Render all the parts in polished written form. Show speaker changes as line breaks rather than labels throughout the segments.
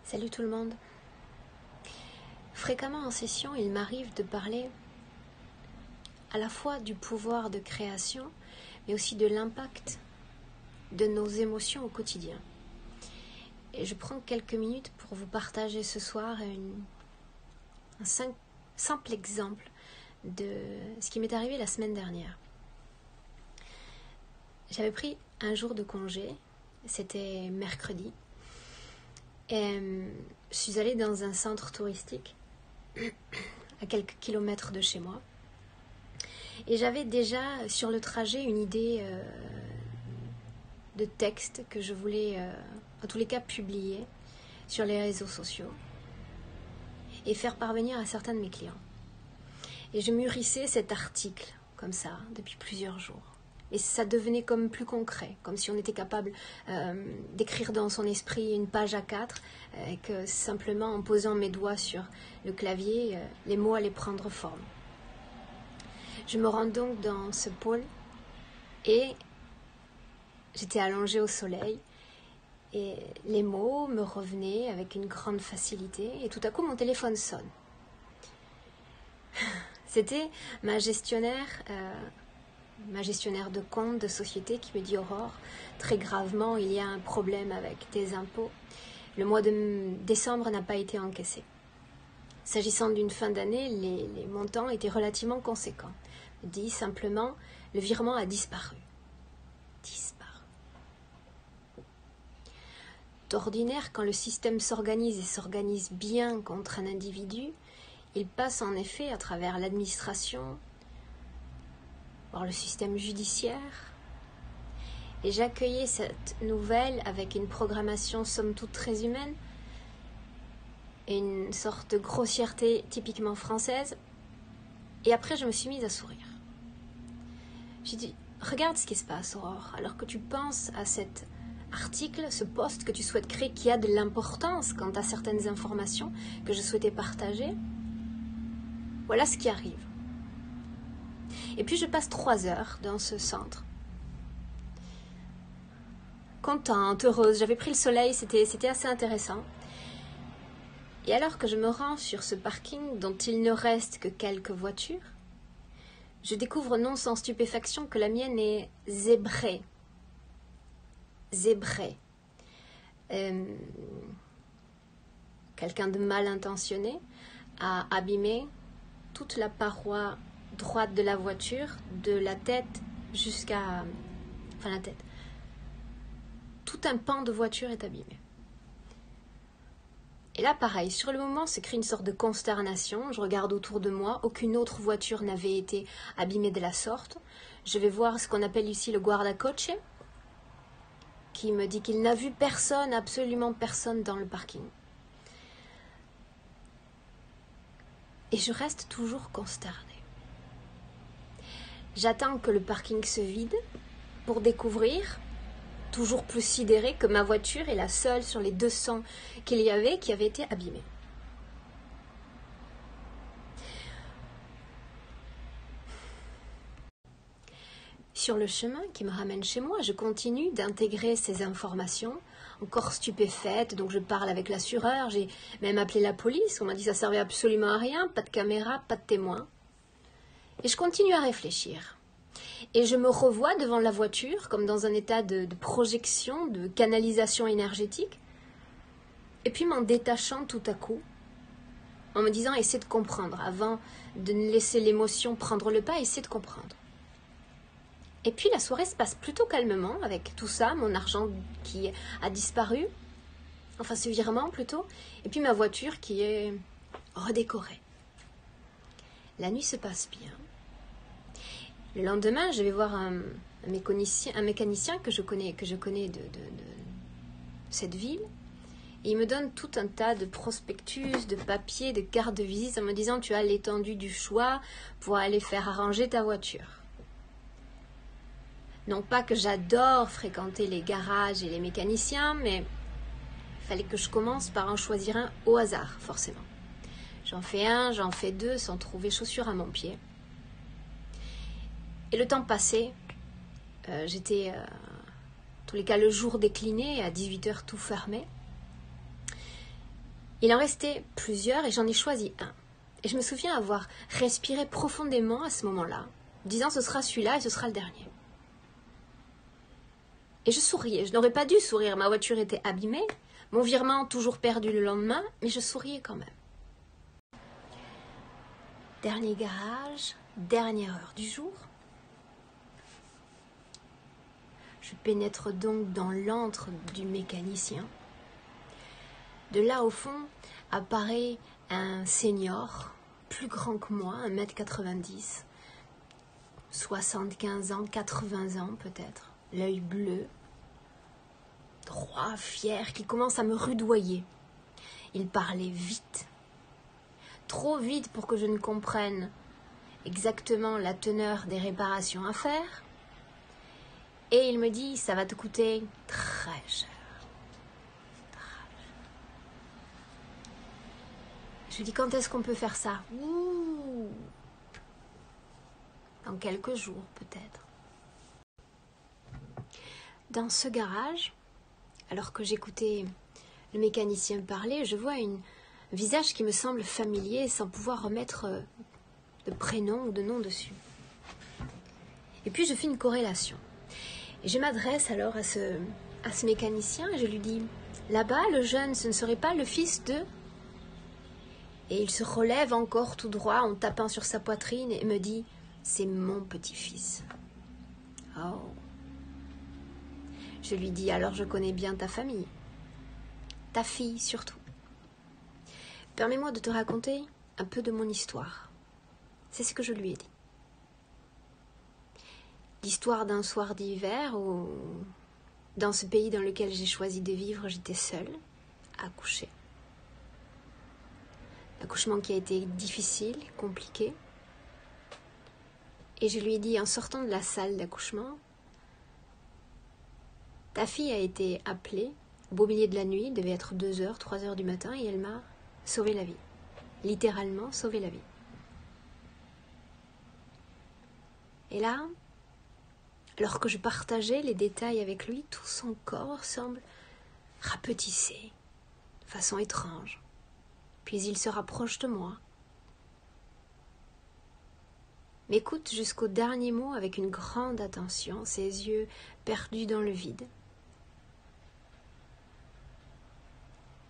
Salut tout le monde. Fréquemment en session, il m'arrive de parler à la fois du pouvoir de création, mais aussi de l'impact de nos émotions au quotidien. Et je prends quelques minutes pour vous partager ce soir un simple exemple de ce qui m'est arrivé la semaine dernière. J'avais pris un jour de congé, c'était mercredi, et je suis allée dans un centre touristique à quelques kilomètres de chez moi. Et j'avais déjà sur le trajet une idée de texte que je voulais en tous les cas publier sur les réseaux sociaux et faire parvenir à certains de mes clients. Et je mûrissais cet article comme ça depuis plusieurs jours. Et ça devenait comme plus concret, comme si on était capable d'écrire dans son esprit une page A4 et que simplement en posant mes doigts sur le clavier, les mots allaient prendre forme. Je me rends donc dans ce pôle et j'étais allongée au soleil et les mots me revenaient avec une grande facilité et tout à coup mon téléphone sonne. C'était ma gestionnaire de compte, de société qui me dit « Aurore, très gravement, il y a un problème avec tes impôts. Le mois de décembre n'a pas été encaissé. » S'agissant d'une fin d'année, les montants étaient relativement conséquents. Elle dit simplement « Le virement a disparu. » D'ordinaire, quand le système s'organise et s'organise bien contre un individu, il passe en effet à travers l'administration, voire le système judiciaire. Et j'accueillais cette nouvelle avec une programmation somme toute très humaine et une sorte de grossièreté typiquement française. Et après, je me suis mise à sourire. J'ai dit, regarde ce qui se passe, Aurore, alors que tu penses à cet article, ce post que tu souhaites créer qui a de l'importance quant à certaines informations que je souhaitais partager. Voilà ce qui arrive. Et puis je passe 3 heures dans ce centre. Contente, heureuse, j'avais pris le soleil, c'était assez intéressant. Et alors que je me rends sur ce parking dont il ne reste que quelques voitures, je découvre non sans stupéfaction que la mienne est zébrée. Quelqu'un de mal intentionné a abîmé toute la paroi droite de la voiture, de la tête jusqu'à... Enfin la tête. Tout un pan de voiture est abîmé. Et là, pareil, sur le moment, se crée une sorte de consternation. Je regarde autour de moi, aucune autre voiture n'avait été abîmée de la sorte. Je vais voir ce qu'on appelle ici le guardacoche, qui me dit qu'il n'a vu personne, absolument personne dans le parking. Et je reste toujours consternée. J'attends que le parking se vide pour découvrir, toujours plus sidérée, que ma voiture est la seule sur les 200 qu'il y avait qui avait été abîmée. Sur le chemin qui me ramène chez moi, je continue d'intégrer ces informations, encore stupéfaite, donc je parle avec l'assureur, j'ai même appelé la police, on m'a dit que ça servait absolument à rien, pas de caméra, pas de témoin. Et je continue à réfléchir. Et je me revois devant la voiture, comme dans un état de projection, de canalisation énergétique, et puis m'en détachant tout à coup, en me disant, essaie de comprendre, avant de ne laisser l'émotion prendre le pas, essaie de comprendre. Et puis la soirée se passe plutôt calmement avec tout ça, mon argent qui a disparu, enfin ce virement plutôt, et puis ma voiture qui est redécorée. La nuit se passe bien. Le lendemain, je vais voir un mécanicien que je connais de cette ville, et il me donne tout un tas de prospectus, de papiers, de cartes de visite en me disant tu as l'étendue du choix pour aller faire arranger ta voiture. Non pas que j'adore fréquenter les garages et les mécaniciens, mais il fallait que je commence par en choisir un au hasard, forcément. J'en fais un, j'en fais deux, sans trouver chaussure à mon pied. Et le temps passé, j'étais, en tous les cas, le jour décliné, à 18h tout fermé. Il en restait plusieurs et j'en ai choisi un. Et je me souviens avoir respiré profondément à ce moment-là, disant ce sera celui-là et ce sera le dernier. Et je souriais. Je n'aurais pas dû sourire. Ma voiture était abîmée, mon virement toujours perdu le lendemain, mais je souriais quand même. Dernier garage, dernière heure du jour. Je pénètre donc dans l'antre du mécanicien. De là au fond apparaît un senior, plus grand que moi, 1,90 m, 75 ans, 80 ans peut-être, l'œil bleu, droit, fier, qui commence à me rudoyer. Il parlait vite, trop vite pour que je ne comprenne exactement la teneur des réparations à faire. Et il me dit, ça va te coûter très cher. Je lui dis, quand est-ce qu'on peut faire ça? Ouh, dans quelques jours peut-être. Dans ce garage, alors que j'écoutais le mécanicien parler, je vois un visage qui me semble familier sans pouvoir remettre de prénom ou de nom dessus. Et puis je fais une corrélation. Et je m'adresse alors à ce mécanicien et je lui dis, là-bas, le jeune, ce ne serait pas le fils de... Et il se relève encore tout droit en tapant sur sa poitrine et me dit, c'est mon petit-fils. Oh. Je lui dis, alors je connais bien ta famille. Ta fille surtout. Permets-moi de te raconter un peu de mon histoire. C'est ce que je lui ai dit. L'histoire d'un soir d'hiver où, dans ce pays dans lequel j'ai choisi de vivre, j'étais seule, à accoucher. L'accouchement qui a été difficile, compliqué. Et je lui ai dit, en sortant de la salle d'accouchement, ta fille a été appelée au beau milieu de la nuit, il devait être 2h, 3h du matin, et elle m'a sauvé la vie. Littéralement sauvé la vie. Et là, alors que je partageais les détails avec lui, tout son corps semble rapetisser de façon étrange. Puis il se rapproche de moi, m'écoute jusqu'au dernier mot avec une grande attention, ses yeux perdus dans le vide.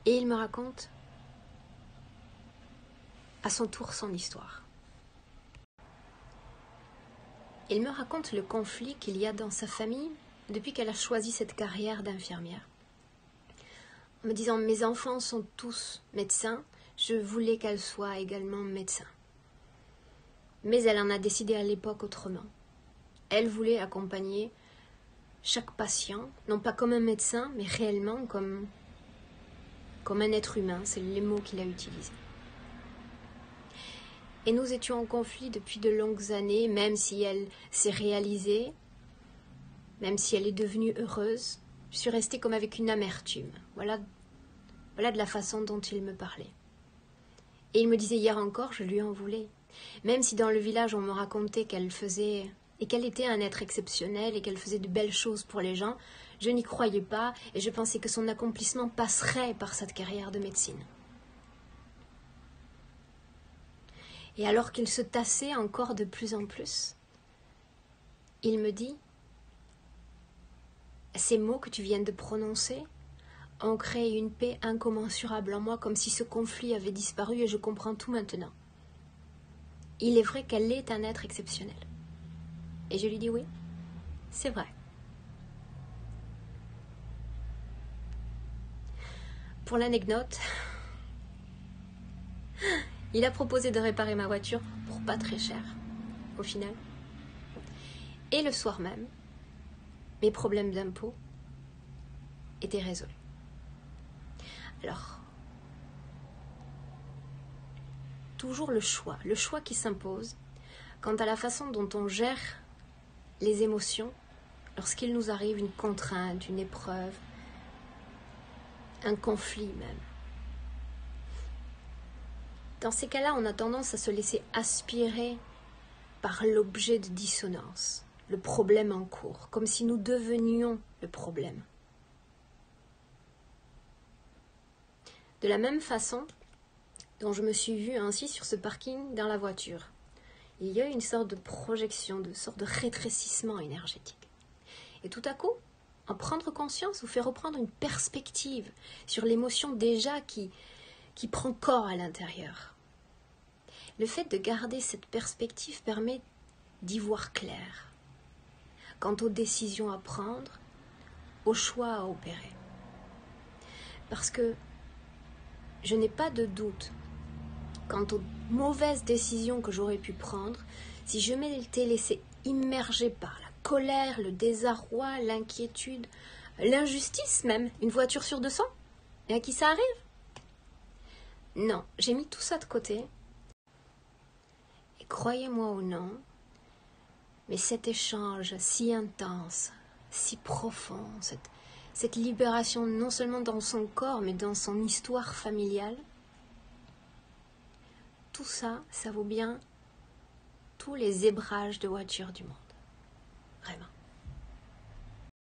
Et il me raconte à son tour son histoire. Il me raconte le conflit qu'il y a dans sa famille depuis qu'elle a choisi cette carrière d'infirmière. En me disant, mes enfants sont tous médecins, je voulais qu'elle soit également médecin. Mais elle en a décidé à l'époque autrement. Elle voulait accompagner chaque patient, non pas comme un médecin, mais réellement comme un être humain, c'est les mots qu'il a utilisés. Et nous étions en conflit depuis de longues années, même si elle s'est réalisée, même si elle est devenue heureuse, je suis restée comme avec une amertume. Voilà de la façon dont il me parlait. Et il me disait hier encore, je lui en voulais. Même si dans le village on me racontait qu'elle faisait, et qu'elle était un être exceptionnel et qu'elle faisait de belles choses pour les gens, je n'y croyais pas et je pensais que son accomplissement passerait par cette carrière de médecine. Et alors qu'il se tassait encore de plus en plus, il me dit, ces mots que tu viens de prononcer ont créé une paix incommensurable en moi, comme si ce conflit avait disparu et je comprends tout maintenant. Il est vrai qu'elle est un être exceptionnel. Et je lui dis oui, c'est vrai. Pour l'anecdote, il a proposé de réparer ma voiture pour pas très cher, au final. Et le soir même, mes problèmes d'impôts étaient résolus. Alors, toujours le choix qui s'impose quant à la façon dont on gère les émotions lorsqu'il nous arrive une contrainte, une épreuve, un conflit même. Dans ces cas-là, on a tendance à se laisser aspirer par l'objet de dissonance, le problème en cours, comme si nous devenions le problème. De la même façon dont je me suis vue ainsi sur ce parking dans la voiture. Il y a une sorte de projection, de sorte de rétrécissement énergétique. Et tout à coup, en prendre conscience vous fait reprendre une perspective sur l'émotion déjà qui prend corps à l'intérieur. Le fait de garder cette perspective permet d'y voir clair quant aux décisions à prendre, aux choix à opérer. Parce que je n'ai pas de doute quant aux mauvaises décisions que j'aurais pu prendre si je m'étais laissé immerger par la colère, le désarroi, l'inquiétude, l'injustice même, une voiture sur 200, et à qui ça arrive? Non, j'ai mis tout ça de côté. Et croyez-moi ou non, mais cet échange si intense, si profond, cette libération non seulement dans son corps, mais dans son histoire familiale, tout ça, ça vaut bien tous les zébrages de voitures du monde. Vraiment.